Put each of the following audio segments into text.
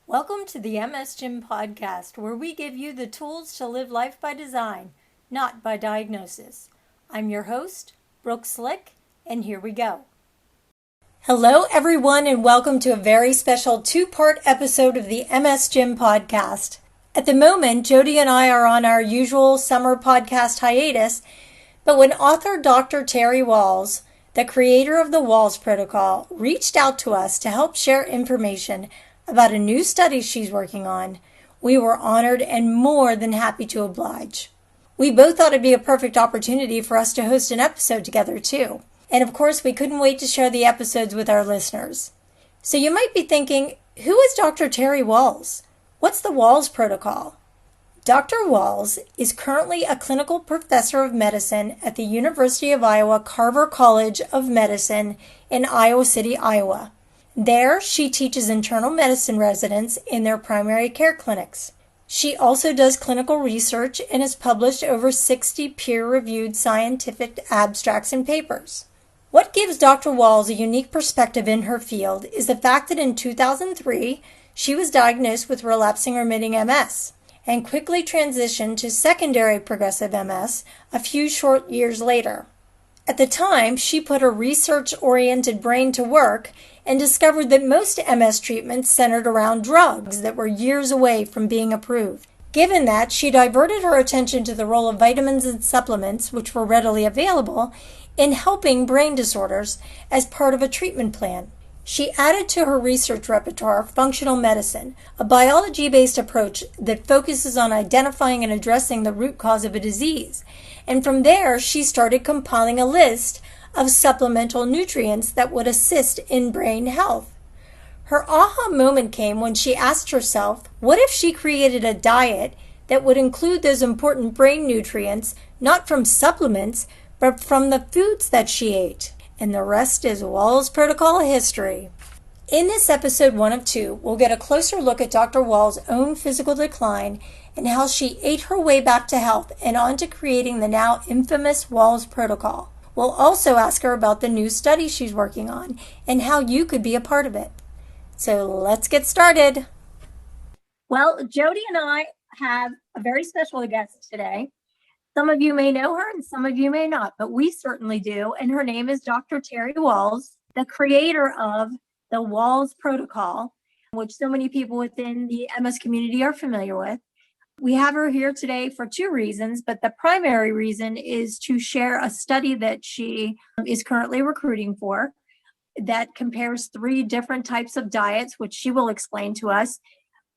Welcome to the MS Gym podcast, where we give you the tools to live life by design, not by diagnosis. I'm your host, Brooke Slick, and here we go. Hello, everyone, and welcome to a very special two-part episode of the MS Gym podcast. At the moment, Jodi and I are on our usual summer podcast hiatus, but when author Dr. Terry Wahls, the creator of the Wahls Protocol, reached out to us to help share information about a new study she's working on, we were honored and more than happy to oblige. We both thought it'd be a perfect opportunity for us to host an episode together too. And of course, we couldn't wait to share the episodes with our listeners. So you might be thinking, who is Dr. Terry Wahls? What's the Wahls Protocol? Dr. Wahls is currently a clinical professor of medicine at the University of Iowa Carver College of Medicine in Iowa City, Iowa. There, she teaches internal medicine residents in their primary care clinics. She also does clinical research and has published over 60 peer-reviewed scientific abstracts and papers. What gives Dr. Wahls a unique perspective in her field is the fact that in 2003, she was diagnosed with relapsing remitting MS and quickly transitioned to secondary progressive MS a few short years later. At the time, she put her research-oriented brain to work and discovered that most MS treatments centered around drugs that were years away from being approved. Given that, she diverted her attention to the role of vitamins and supplements, which were readily available, in helping brain disorders as part of a treatment plan. She added to her research repertoire functional medicine, a biology-based approach that focuses on identifying and addressing the root cause of a disease. And from there, she started compiling a list of supplemental nutrients that would assist in brain health. Her aha moment came when she asked herself, what if she created a diet that would include those important brain nutrients, not from supplements, but from the foods that she ate? And the rest is Wahls Protocol history. In this episode 1 of 2, we'll get a closer look at Dr. Wahls' own physical decline and how she ate her way back to health and on to creating the now infamous Wahls Protocol. We'll also ask her about the new study she's working on and how you could be a part of it. So let's get started. Well, Jodi and I have a very special guest today. Some of you may know her and some of you may not, but we certainly do. And her name is Dr. Terry Wahls, the creator of the Wahls Protocol, which so many people within the MS community are familiar with. We have her here today for two reasons, but the primary reason is to share a study that she is currently recruiting for that compares 3 different types of diets, which she will explain to us.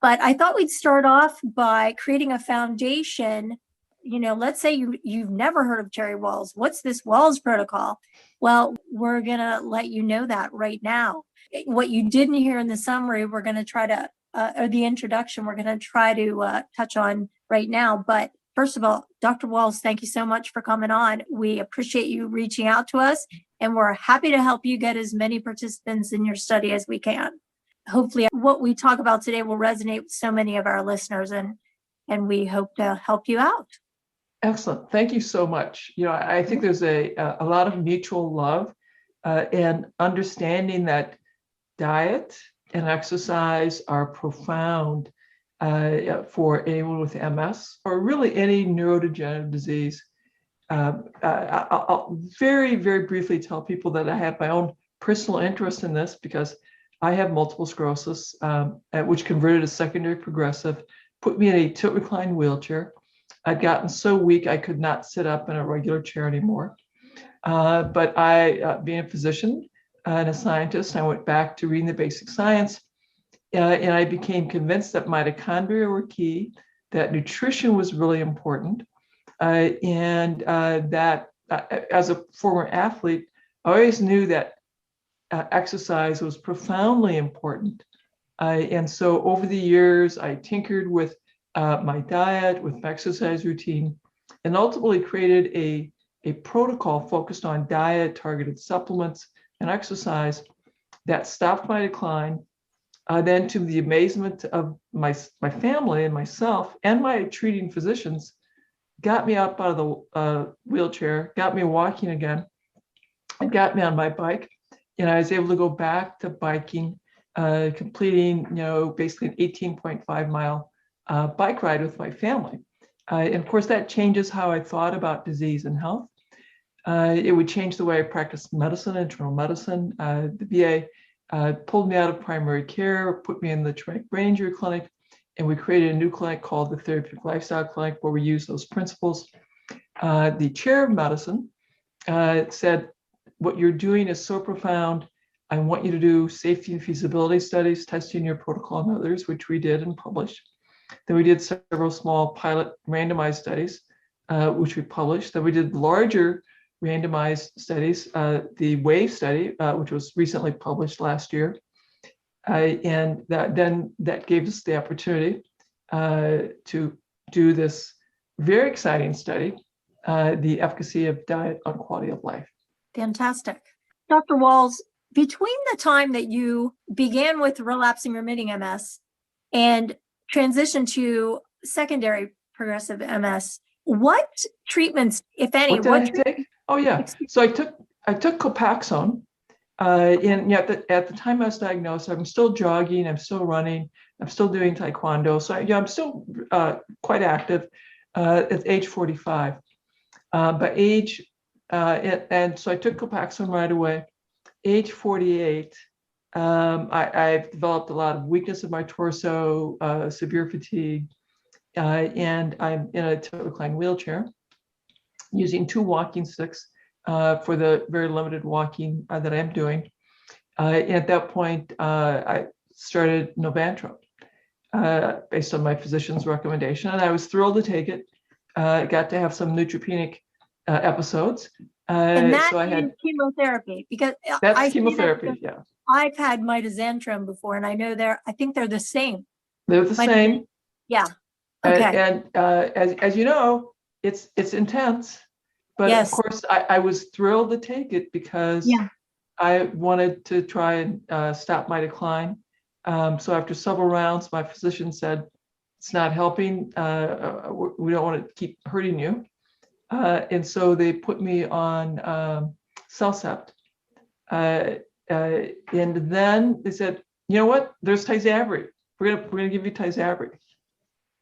But I thought we'd start off by creating a foundation. Let's say you've never heard of Terry Wahls. What's this Wahls Protocol? Well, we're going to let you know that right now. What you didn't hear in the summary, we're going to try to, or the introduction, we're going to try to touch on right now. But first of all, Dr. Wahls, thank you so much for coming on. We appreciate you reaching out to us, and we're happy to help you get as many participants in your study as we can. Hopefully, what we talk about today will resonate with so many of our listeners, and we hope to help you out. Excellent. Thank you so much. I think there's a lot of mutual love and understanding that diet and exercise are profound for anyone with MS or really any neurodegenerative disease. I'll very, very briefly tell people that I have my own personal interest in this because I have multiple sclerosis, which converted to secondary progressive, put me in a tilt recline wheelchair. I'd gotten so weak I could not sit up in a regular chair anymore. But I, being a physician and a scientist, I went back to reading the basic science, and I became convinced that mitochondria were key, that nutrition was really important, and that as a former athlete, I always knew that exercise was profoundly important. And so over the years, I tinkered with my diet, with my exercise routine, and ultimately created a protocol focused on diet, targeted supplements, and exercise that stopped my decline. Then, to the amazement of my family and myself and my treating physicians, got me up out of the wheelchair, got me walking again, and got me on my bike. And I was able to go back to biking completing, basically an 18.5-mile bike ride with my family. And of course, that changes how I thought about disease and health. It would change the way I practiced medicine, internal medicine. The VA pulled me out of primary care, put me in the traumatic brain injury clinic, and we created a new clinic called the Therapeutic Lifestyle Clinic, where we use those principles. The chair of medicine said, what you're doing is so profound. I want you to do safety and feasibility studies, testing your protocol and others, which we did and published. Then we did several small pilot randomized studies, which we published. Then we did larger randomized studies, the WAVE study, which was recently published last year. And that gave us the opportunity to do this very exciting study, the efficacy of diet on quality of life. Fantastic. Dr. Wahls, between the time that you began with relapsing remitting MS and transitioned to secondary progressive MS, what treatments, if any, what did I take? Oh yeah, so I took Copaxone. And at the time I was diagnosed, I'm still jogging, I'm still running, I'm still doing taekwondo. So I'm still quite active at age 45. But age, and so I took Copaxone right away. Age 48, I've developed a lot of weakness of my torso, severe fatigue, and I'm in a tilt recline wheelchair using 2 walking sticks for the very limited walking that I'm doing. At that point, I started Novantro based on my physician's recommendation, and I was thrilled to take it. I got to have some neutropenic episodes. And that so I had chemotherapy, because that's chemotherapy. Yeah, I've had mitoxantrone before, and I know I think they're the same. They're the same. Yeah. Okay. And as you know, it's intense. But yes. Of course, I was thrilled to take it because I wanted to try and stop my decline. So after several rounds, my physician said, it's not helping. We don't want to keep hurting you. And so they put me on Cellcept. And then they said, you know what? There's Tysabri. We're gonna give you Tysabri.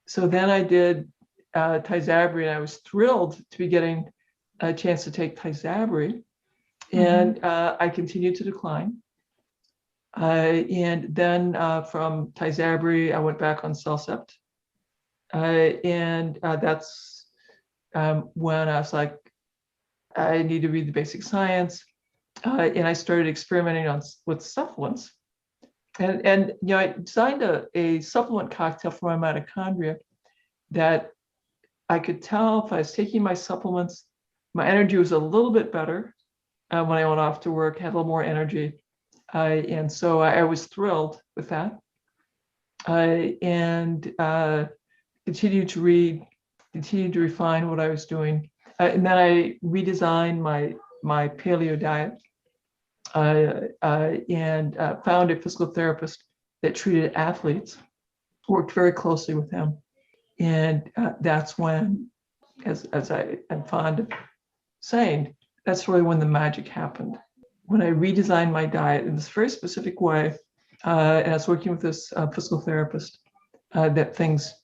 So then I did Tysabri, and I was thrilled to be getting a chance to take Tysabri, and I continued to decline. And then from Tysabri, I went back on Cellcept, and that's when I was like, I need to read the basic science, and I started experimenting with supplements. And I designed a supplement cocktail for my mitochondria that I could tell if I was taking my supplements, my energy was a little bit better when I went off to work, had a little more energy. And so I was thrilled with that. And continued to read, continued to refine what I was doing. And then I redesigned my paleo diet and found a physical therapist that treated athletes, worked very closely with him. And that's when, as I am fond of saying, that's really when the magic happened. When I redesigned my diet in this very specific way, and I was working with this physical therapist, that things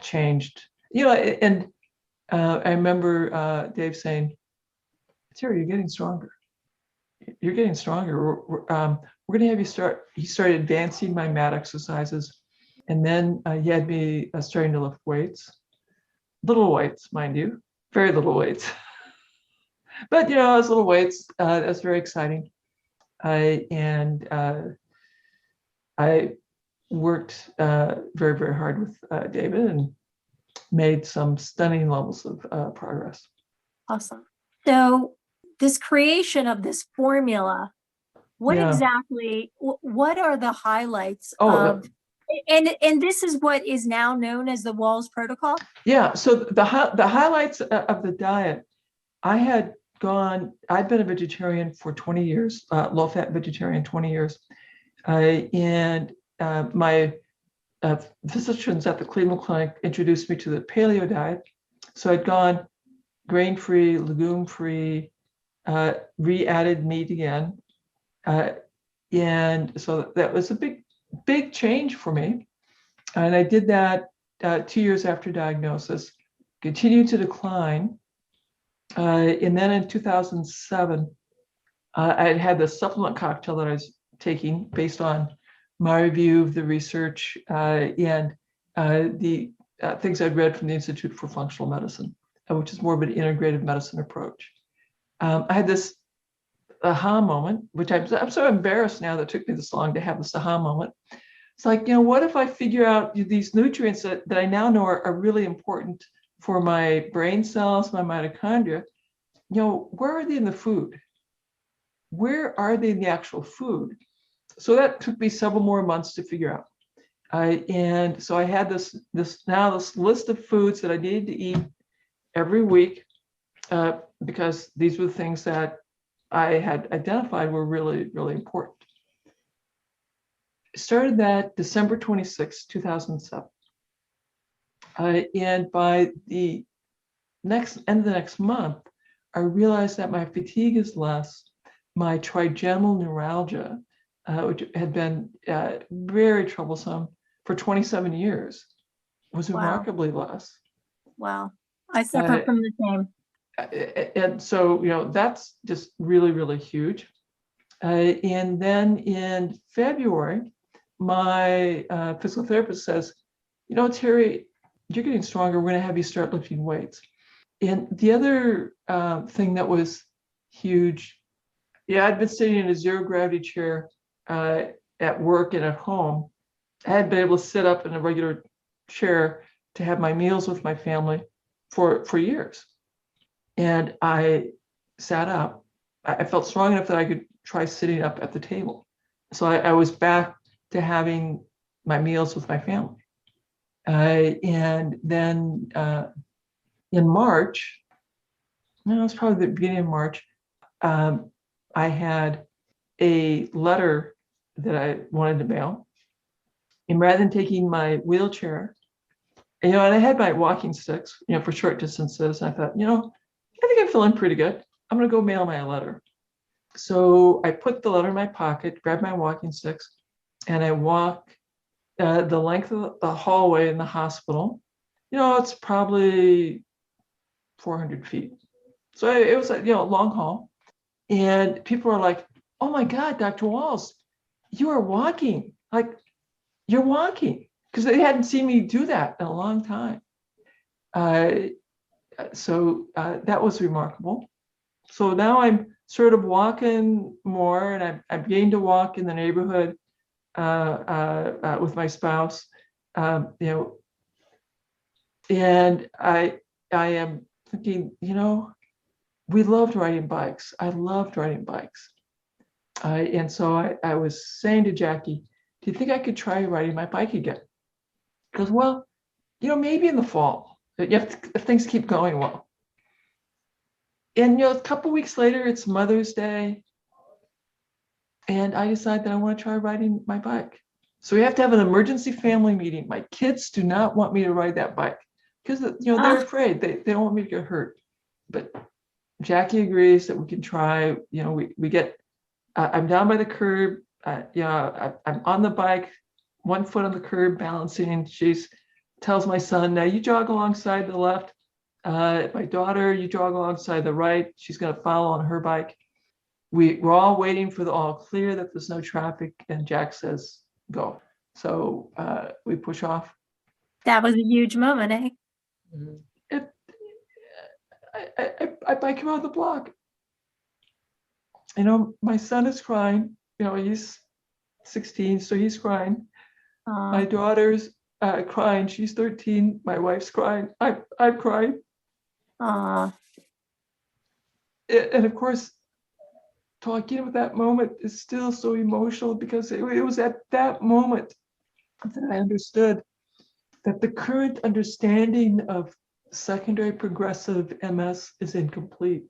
changed. And I remember Dave saying, Terry, you're getting stronger. You're getting stronger. We're going to have you start. He started advancing my mat exercises. And then he had me starting to lift weights, little weights, mind you, very little weights. But, those little weights, that's very exciting. And I worked very, very hard with David and made some stunning levels of progress. Awesome. So this creation of this formula, what exactly, what are the highlights of? And this is what is now known as the Wahls Protocol? Yeah, so the highlights of the diet, I'd been a vegetarian for 20 years, low-fat vegetarian 20 years. And my physicians at the Cleveland Clinic introduced me to the paleo diet. So I'd gone grain-free, legume-free, re-added meat again, And so that was a big change for me. And I did that 2 years after diagnosis, continued to decline. And then in 2007, I had the supplement cocktail that I was taking based on my review of the research and the things I'd read from the Institute for Functional Medicine, which is more of an integrative medicine approach. I had this aha moment, which I'm so embarrassed now that it took me this long to have this aha moment. It's like, what if I figure out these nutrients that I now know are really important for my brain cells, my mitochondria, where are they in the food? Where are they in the actual food? So that took me several more months to figure out. And so I had this list of foods that I needed to eat every week because these were the things that I had identified were really, really important. Started that December 26, 2007. And by the end of the next month, I realized that my fatigue is less, my trigeminal neuralgia, which had been very troublesome for 27 years, was remarkably less. Wow. I suffer from the same. And so, that's just really, really huge. And then in February, my physical therapist says, Terry, you're getting stronger. We're going to have you start lifting weights. And the other thing that was huge, I'd been sitting in a zero gravity chair at work and at home. I had been able to sit up in a regular chair to have my meals with my family for years. And I sat up. I felt strong enough that I could try sitting up at the table. So I was back to having my meals with my family. And then in March, it was probably the beginning of March, I had a letter that I wanted to mail. And rather than taking my wheelchair, and I had my walking sticks, for short distances. And I thought, I think I'm feeling pretty good. I'm going to go mail my letter. So I put the letter in my pocket, grabbed my walking sticks, and I walked the length of the hallway in the hospital. It's probably 400 feet. So it was a long haul. And people were like, oh my God, Dr. Wahls, you are walking. Like, you're walking. Because they hadn't seen me do that in a long time. So that was remarkable. So now I'm sort of walking more, and I'm beginning to walk in the neighborhood with my spouse, and I am thinking, we loved riding bikes. I loved riding bikes. And so I was saying to Jackie, do you think I could try riding my bike again? Because, well, maybe in the fall, if things keep going well. And, a couple weeks later, it's Mother's Day. And I decide that I want to try riding my bike. So we have to have an emergency family meeting. My kids do not want me to ride that bike because, they're afraid. They don't want me to get hurt. But Jackie agrees that we can try. We get, I'm down by the curb. I'm on the bike, 1 foot on the curb, balancing. She tells my son, now you jog alongside the left. My daughter, you jog alongside the right. She's going to follow on her bike. We're all waiting for the all clear that there's no traffic, and Jack says, go. So we push off. That was a huge moment, eh? I bike around the block. My son is crying. He's 16, so he's crying. My daughter's crying. She's 13. My wife's crying. I'm crying. And of course, talking about that moment is still so emotional because it was at that moment that I understood that the current understanding of secondary progressive MS is incomplete.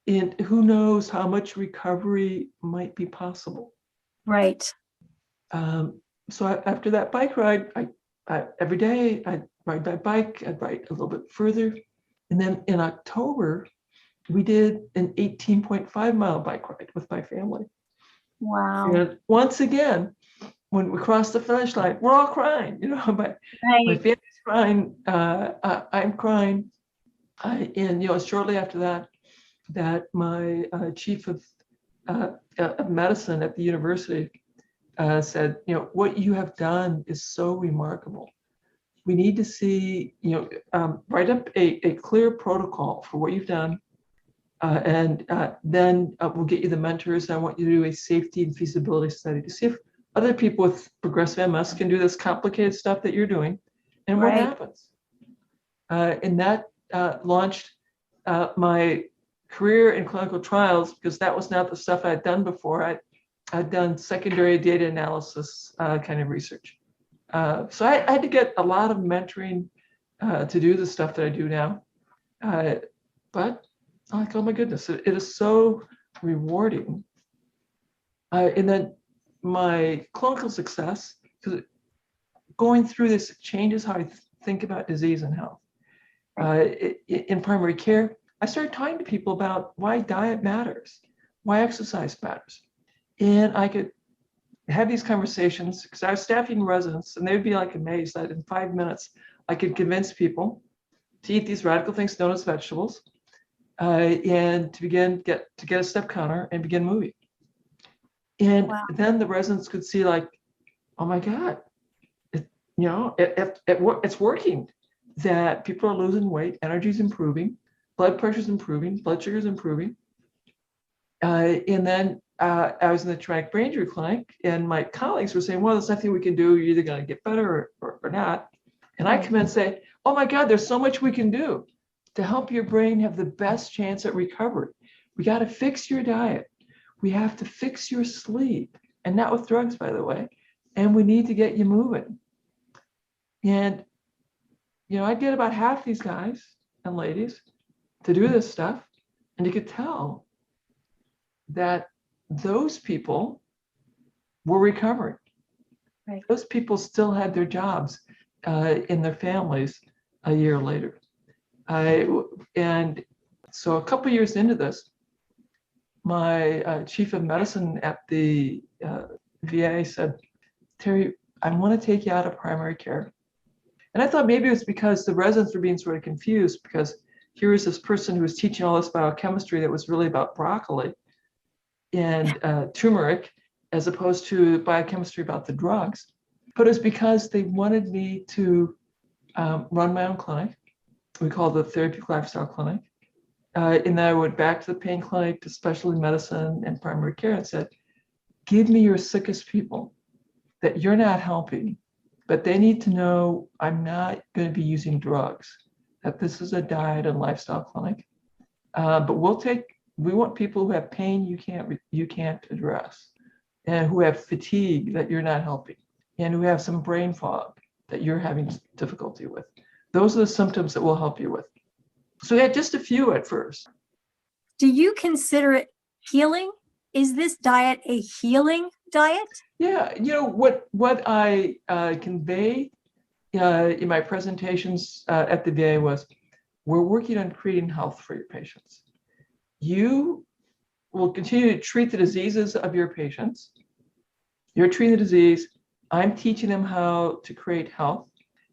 And who knows how much recovery might be possible. Right. So after that bike ride, I every day I'd ride my bike, I'd ride a little bit further. And then in October, we did an 18.5 mile bike ride with my family. Wow. And once again, when we cross the finish line, we're all crying. My Right. family's crying. I'm crying. And shortly after that my chief of medicine at the university said, what you have done is so remarkable. We need to see, write up a clear protocol for what you've done. And then we'll get you the mentors. I want you to do a safety and feasibility study to see if other people with progressive MS can do this complicated stuff that you're doing and what Right. happens. And that launched my career in clinical trials, because that was not the stuff I'd done before. I'd done secondary data analysis kind of research. So I had to get a lot of mentoring to do the stuff that I do now. But I'm like, oh my goodness, it is so rewarding. And then my clinical success, because going through this changes how I think about disease and health. In primary care, I started talking to people about why diet matters, why exercise matters. And I could have these conversations because I was staffing residents, and they would be like amazed that in 5 minutes, I could convince people to eat these radical things known as vegetables, and to get a step counter and begin moving. And Wow. then the residents could see, like, oh my God, it's working. That people are losing weight, energy's improving, blood pressure's improving, blood sugar's improving. And then I was in the traumatic brain injury clinic, and my colleagues were saying, well, there's nothing we can do. You're either going to get better or not. And I come in and say, oh my God, there's so much we can do to help your brain have the best chance at recovery. We got to fix your diet. We have to fix your sleep, and not with drugs, by the way. And we need to get you moving. And I get about half these guys and ladies to do this stuff, and you could tell that those people were recovering. Right. Those people still had their jobs in their families a year later. And so a couple years into this, my chief of medicine at the VA said, Terry, I want to take you out of primary care. And I thought maybe it was because the residents were being sort of confused, because here was this person who was teaching all this biochemistry that was really about broccoli and turmeric, as opposed to biochemistry about the drugs. But it's because they wanted me to run my own clinic. We called it the Therapeutic Lifestyle Clinic. And then I went back to the pain clinic, to specialty medicine and primary care, and said, give me your sickest people that you're not helping, but they need to know I'm not going to be using drugs, that this is a diet and lifestyle clinic. But we want people who have pain you can't address, and who have fatigue that you're not helping, and who have some brain fog that you're having difficulty with. Those are the symptoms that we'll help you with. So we had just a few at first. Do you consider it healing? Is this diet a healing diet? Yeah, what I convey in my presentations at the VA was, we're working on creating health for your patients. You will continue to treat the diseases of your patients. You're treating the disease. I'm teaching them how to create health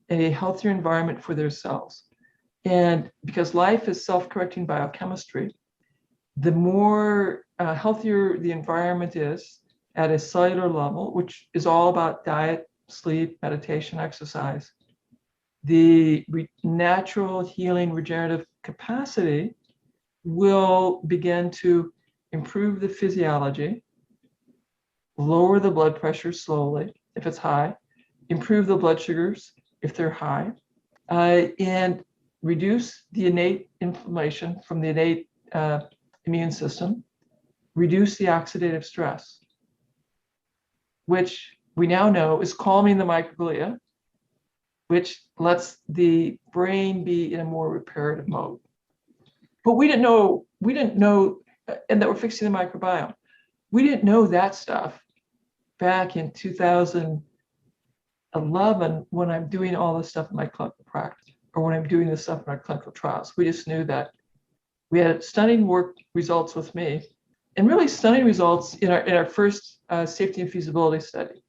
and a healthier environment for their cells. And because life is self-correcting biochemistry, the more healthier the environment is at a cellular level, which is all about diet, sleep, meditation, exercise, the natural healing regenerative capacity will begin to improve the physiology, lower the blood pressure slowly if it's high, improve the blood sugars if they're high, and reduce the innate inflammation from the innate immune system, reduce the oxidative stress, which we now know is calming the microglia, which lets the brain be in a more reparative mode. But we didn't know, and that we're fixing the microbiome. We didn't know that stuff back in 2011 when I'm doing all this stuff in my clinical practice, or when I'm doing this stuff in our clinical trials. We just knew that we had stunning work results with me, and really stunning results in our first safety and feasibility study.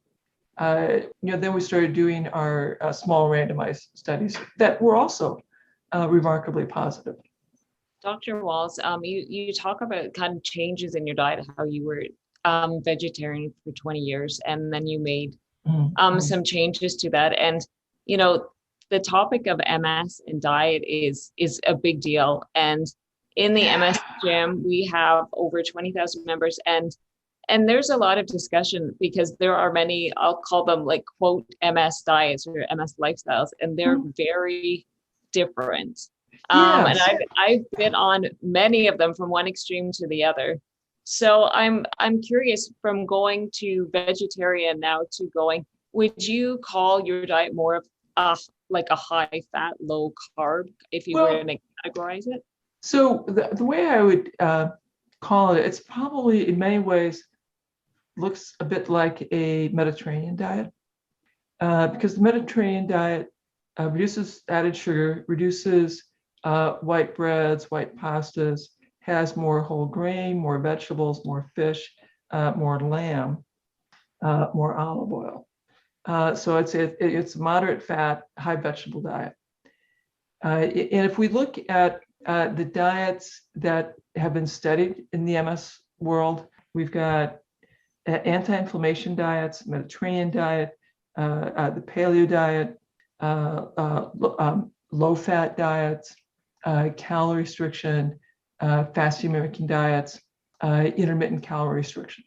Then we started doing our small randomized studies that were also remarkably positive. Dr. Wahls, you talk about kind of changes in your diet, how you were vegetarian for 20 years, and then you made some changes to that. And, the topic of MS and diet is a big deal. And in the MS gym, we have over 20,000 members, and there's a lot of discussion because there are many, I'll call them like quote MS diets or MS lifestyles, and they're very different. And I've been on many of them from one extreme to the other. So I'm curious, from going to vegetarian now to going, would you call your diet more of like a high fat, low carb, if you were going to categorize it? So the way I would call it, it's probably in many ways looks a bit like a Mediterranean diet, because the Mediterranean diet reduces added sugar, reduces white breads, white pastas, has more whole grain, more vegetables, more fish, more lamb, more olive oil. So it's moderate fat, high vegetable diet. And if we look at the diets that have been studied in the MS world, we've got anti-inflammation diets, Mediterranean diet, the paleo diet, low-fat diets, calorie restriction, fasting mimicking diets, intermittent calorie restriction.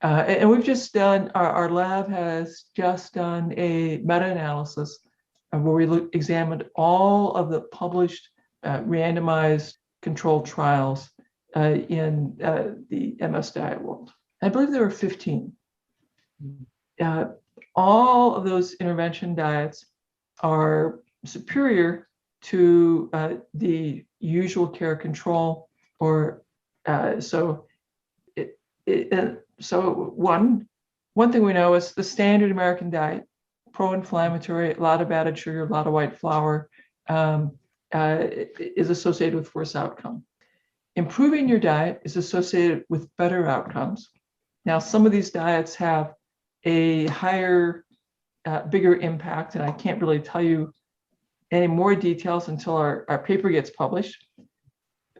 And we've just done, our lab has just done a meta-analysis where we examined all of the published randomized controlled trials in the MS diet world. I believe there were 15. All of those intervention diets are superior to the usual care control, or so one thing we know is the standard American diet, pro-inflammatory, a lot of added sugar, a lot of white flour, is associated with worse outcome. Improving your diet is associated with better outcomes. Now, some of these diets have a higher, bigger impact, and I can't really tell you any more details until our paper gets published.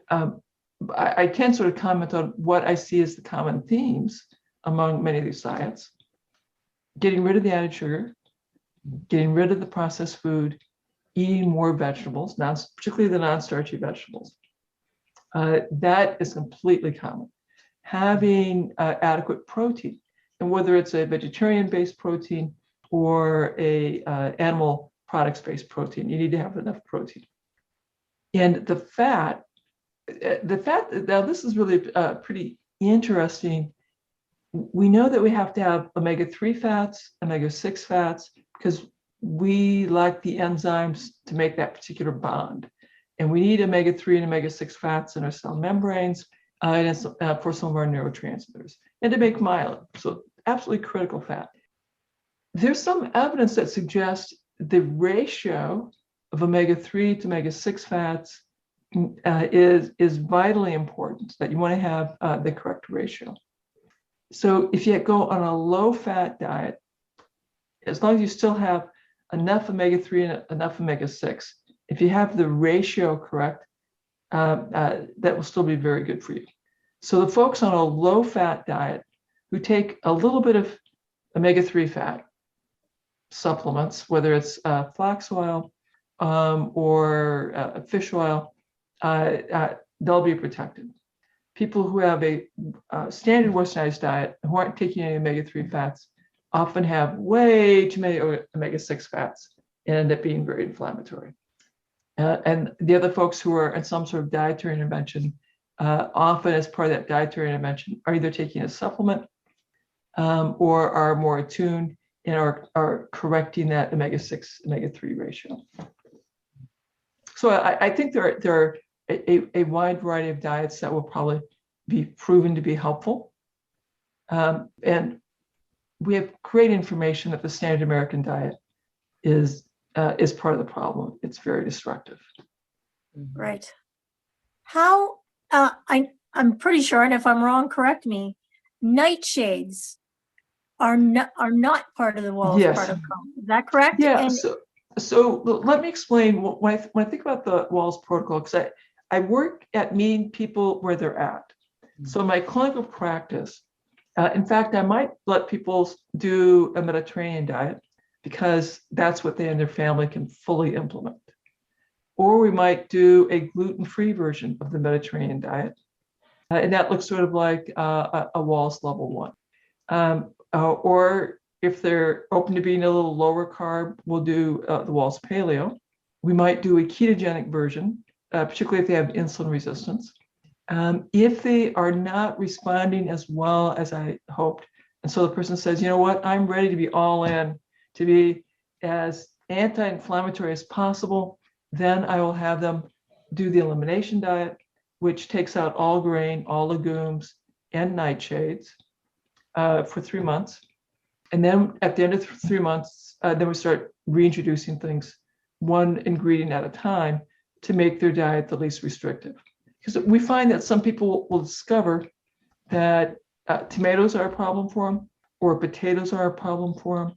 I can sort of comment on what I see as the common themes among many of these diets. Getting rid of the added sugar, getting rid of the processed food, eating more vegetables, particularly the non-starchy vegetables. That is completely common. Having adequate protein, and whether it's a vegetarian-based protein or a animal products-based protein, you need to have enough protein. And the fat, now this is really pretty interesting. We know that we have to have omega-3 fats, omega-6 fats, because we like the enzymes to make that particular bond. And we need omega-3 and omega-6 fats in our cell membranes and for some of our neurotransmitters, and to make myelin. So absolutely critical fat. There's some evidence that suggests the ratio of omega-3 to omega-6 fats is vitally important, that you want to have the correct ratio. So if you go on a low-fat diet, as long as you still have enough omega-3 and enough omega-6, if you have the ratio correct, that will still be very good for you. So the folks on a low-fat diet who take a little bit of omega-3 fat supplements, whether it's flax oil or fish oil, they'll be protected. People who have a standard westernized diet who aren't taking any omega-3 fats often have way too many omega-6 fats and end up being very inflammatory. And the other folks who are in some sort of dietary intervention, often as part of that dietary intervention, are either taking a supplement or are more attuned and are correcting that omega-6, omega-3 ratio. So I think there are a wide variety of diets that will probably be proven to be helpful. And we have great information that the standard American diet is part of the problem. It's very destructive. Right. How, I'm pretty sure, and if I'm wrong, correct me, nightshades are not part of the Wahls Yes. Protocol. Is that correct? Yeah. And So let me explain when I think about the Wahls Protocol, because I work at meeting people where they're at. So my clinical practice, in fact, I might let people do a Mediterranean diet because that's what they and their family can fully implement. Or we might do a gluten-free version of the Mediterranean diet. And that looks sort of like a Wahls level 1. Or if they're open to being a little lower carb, we'll do the Wahls Paleo. We might do a ketogenic version, particularly if they have insulin resistance. If they are not responding as well as I hoped, and so the person says, you know what, I'm ready to be all in, to be as anti-inflammatory as possible, then I will have them do the elimination diet, which takes out all grain, all legumes, and nightshades for 3 months. And then at the end of 3 months, then we start reintroducing things one ingredient at a time to make their diet the least restrictive. Because we find that some people will discover that tomatoes are a problem for them, or potatoes are a problem for them,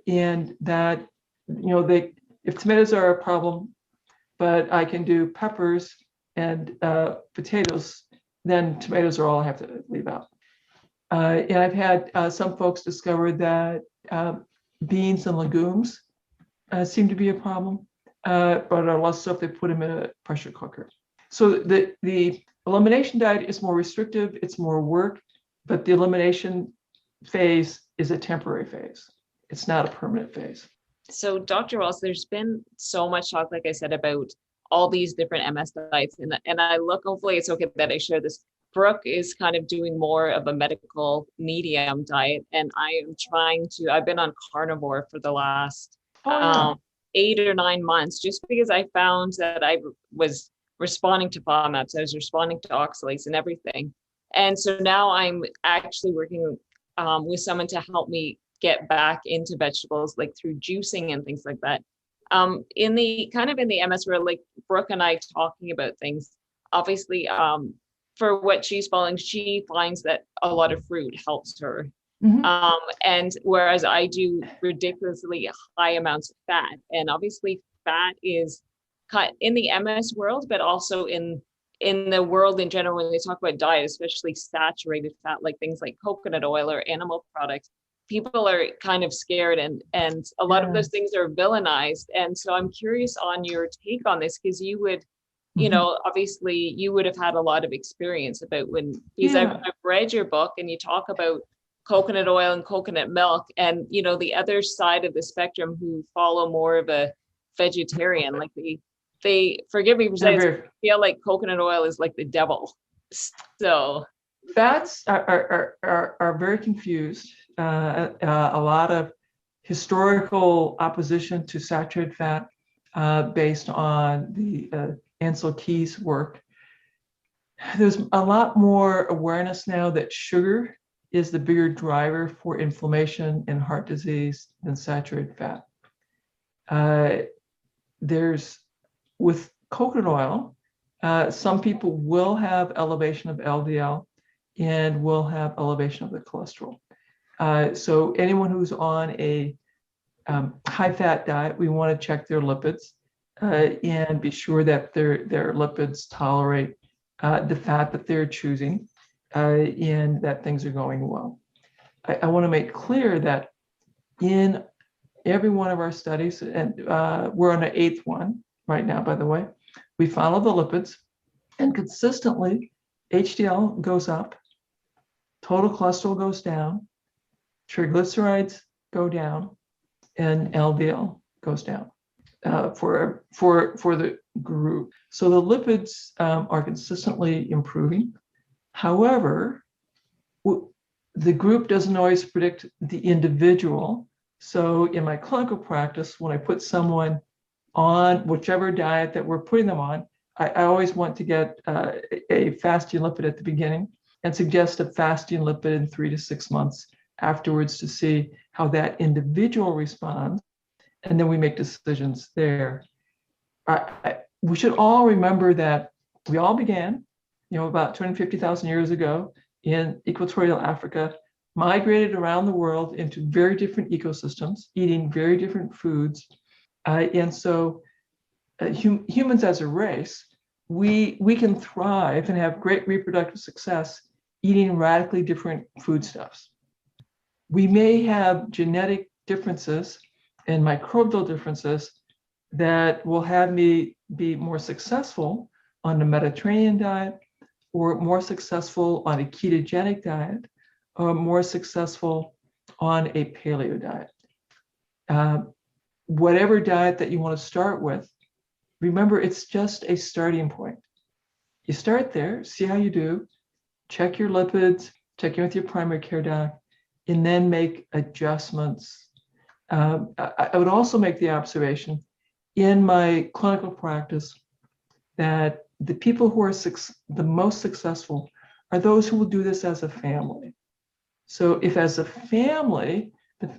and that, you know, if tomatoes are a problem, but I can do peppers and potatoes, then tomatoes are all I have to leave out. And I've had some folks discover that beans and legumes seem to be a problem, but are less so if they put them in a pressure cooker. So the elimination diet is more restrictive, it's more work, but the elimination phase is a temporary phase. It's not a permanent phase. So Dr. Wahls, there's been so much talk, like I said, about all these different MS diets. And I look, hopefully it's okay that I share this. Brooke is kind of doing more of a medical medium diet. And I've been on carnivore for the last 8 or 9 months, just because I found that I was responding to FODMAPs, I was responding to oxalates and everything. And so now I'm actually working with someone to help me get back into vegetables, like through juicing and things like that. In the MS world, like Brooke and I talking about things, obviously, for what she's following, she finds that a lot of fruit helps her. Mm-hmm. And whereas I do ridiculously high amounts of fat, and obviously fat is in the MS world, but also in the world in general, when they talk about diet, especially saturated fat, like things like coconut oil or animal products, people are kind of scared, and a lot of those things are villainized. And so I'm curious on your take on this, because you would, you know, obviously you would have had a lot of experience about because I've read your book and you talk about coconut oil and coconut milk, and, you know, the other side of the spectrum who follow more of a vegetarian, like they forgive me for saying, feel like coconut oil is like the devil. So fats are very confused. A lot of historical opposition to saturated fat based on the Ansel Keys work. There's a lot more awareness now that sugar is the bigger driver for inflammation and heart disease than saturated fat. With coconut oil, some people will have elevation of LDL and will have elevation of the cholesterol. So anyone who's on a high-fat diet, we want to check their lipids and be sure that their lipids tolerate the fat that they're choosing and that things are going well. I want to make clear that in every one of our studies, and we're on the 8th one right now, by the way, we follow the lipids, and consistently HDL goes up, total cholesterol goes down, triglycerides go down, and LDL goes down for the group. So the lipids are consistently improving. However, the group doesn't always predict the individual. So in my clinical practice, when I put someone on whichever diet that we're putting them on, I always want to get a fasting lipid at the beginning and suggest a fasting lipid in 3 to 6 months afterwards to see how that individual responds. And then we make decisions there. We should all remember that we all began, about 250,000 years ago in equatorial Africa migrated around the world into very different ecosystems, eating very different foods. And so humans as a race, we can thrive and have great reproductive success eating radically different foodstuffs. We may have genetic differences and microbial differences that will have me be more successful on a Mediterranean diet, or more successful on a ketogenic diet, or more successful on a paleo diet. Whatever diet that you want to start with, remember, it's just a starting point. You start there, see how you do, check your lipids, check in with your primary care doc, and then make adjustments. I would also make the observation in my clinical practice that the people who are the most successful are those who will do this as a family. So if as a family,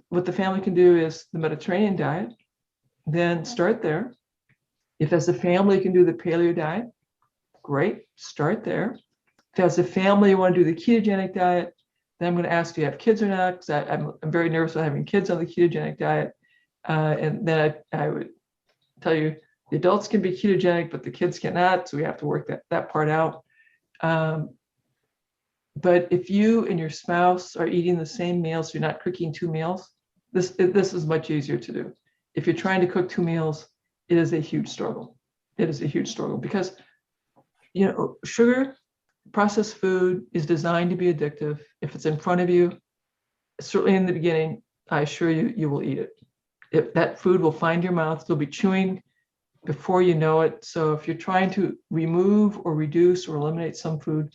what the family can do is the Mediterranean diet, then start there. If as a family you can do the paleo diet, great, start there. If as a family you want to do the ketogenic diet, then I'm going to ask, do you have kids or not? Because I'm very nervous about having kids on the ketogenic diet. And then I would tell you, the adults can be ketogenic, but the kids cannot. So we have to work that part out. But if you and your spouse are eating the same meals, you're not cooking two meals, this is much easier to do. If you're trying to cook two meals, it is a huge struggle. It is a huge struggle because, sugar, processed food is designed to be addictive. If it's in front of you, certainly in the beginning, I assure you, you will eat it. If that food will find your mouth, you'll be chewing before you know it. So if you're trying to remove or reduce or eliminate some food,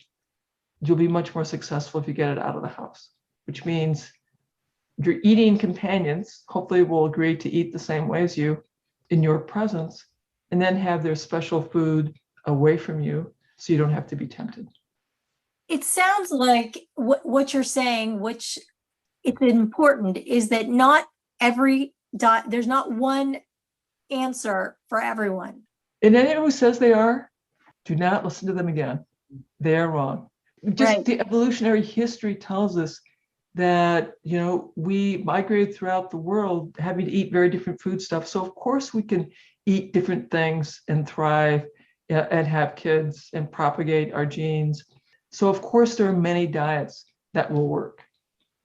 you'll be much more successful if you get it out of the house, which means your eating companions hopefully will agree to eat the same way as you in your presence, and then have their special food away from you so you don't have to be tempted. It sounds like what you're saying, which it's important, is that not every diet, there's not one answer for everyone. And anyone who says they are, do not listen to them again. They are wrong. Just right. The evolutionary history tells us that, we migrated throughout the world having to eat very different foodstuffs. So of course we can eat different things and thrive and have kids and propagate our genes. So of course there are many diets that will work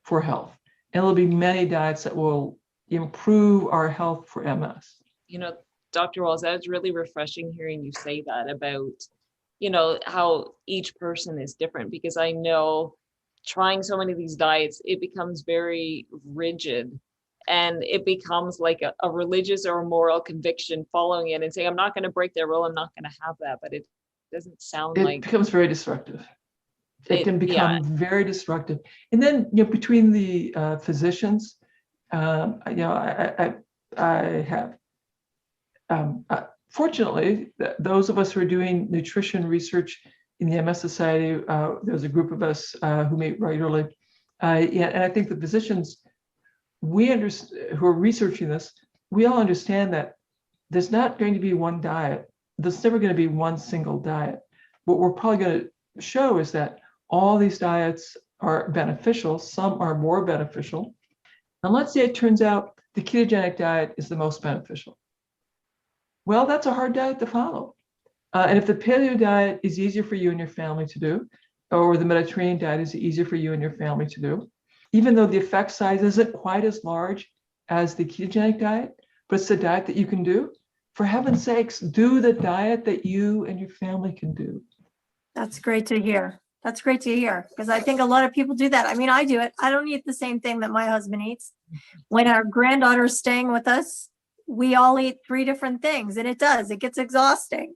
for health. And there'll be many diets that will improve our health for MS. Dr. Wahls, that was really refreshing hearing you say that about, how each person is different, because I know trying so many of these diets, it becomes very rigid and it becomes like a religious or a moral conviction following it and saying, I'm not going to break their rule. I'm not going to have that. But it doesn't sound like. It becomes very destructive. It can become very destructive. And then, between the physicians, I have, fortunately, those of us who are doing nutrition research in the MS Society, there's a group of us who meet regularly. And I think the physicians, who are researching this, we all understand that there's not going to be one diet. There's never going to be one single diet. What we're probably going to show is that all these diets are beneficial. Some are more beneficial. And let's say it turns out the ketogenic diet is the most beneficial. Well, that's a hard diet to follow. And if the paleo diet is easier for you and your family to do, or the Mediterranean diet is easier for you and your family to do, even though the effect size isn't quite as large as the ketogenic diet, but it's a diet that you can do, for heaven's sakes, do the diet that you and your family can do. That's great to hear. That's great to hear, because I think a lot of people do that. I mean, I do it. I don't eat the same thing that my husband eats. When our granddaughter is staying with us, we all eat 3 different things, and it gets exhausting.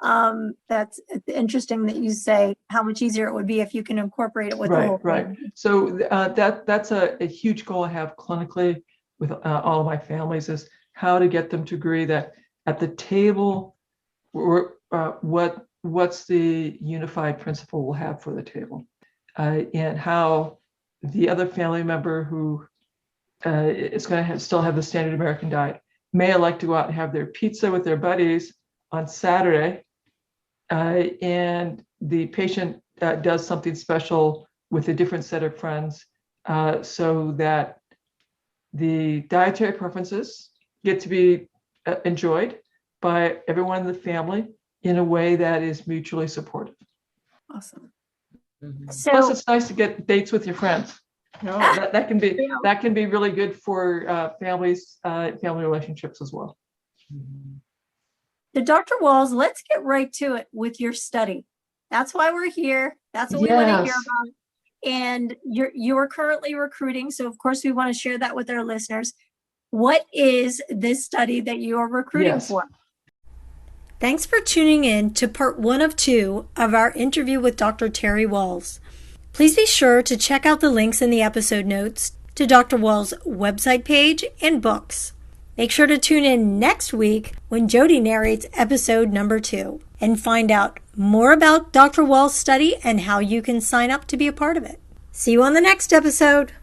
That's interesting that you say how much easier it would be if you can incorporate it with the whole thing. Right. So that's a huge goal I have clinically with all of my families, is how to get them to agree that at the table, what's the unified principle we'll have for the table, and how the other family member who is going to still have the standard American diet may elect to go out and have their pizza with their buddies on Saturday, and the patient does something special with a different set of friends so that the dietary preferences get to be enjoyed by everyone in the family in a way that is mutually supportive. Awesome. So, Plus, it's nice to get dates with your friends. That can be really good for families, family relationships as well. so Dr. Wahls, let's get right to it with your study. That's why we're here. That's what we want to hear Yes. about. And you're currently recruiting, so of course we want to share that with our listeners. What is this study that you are recruiting Yes. for? Thanks for tuning in to part 1 of 2 of our interview with Dr. Terry Wahls. Please be sure to check out the links in the episode notes to Dr. Wahls' website page and books. Make sure to tune in next week when Jodi narrates episode number 2 and find out more about Dr. Wahls' study and how you can sign up to be a part of it. See you on the next episode.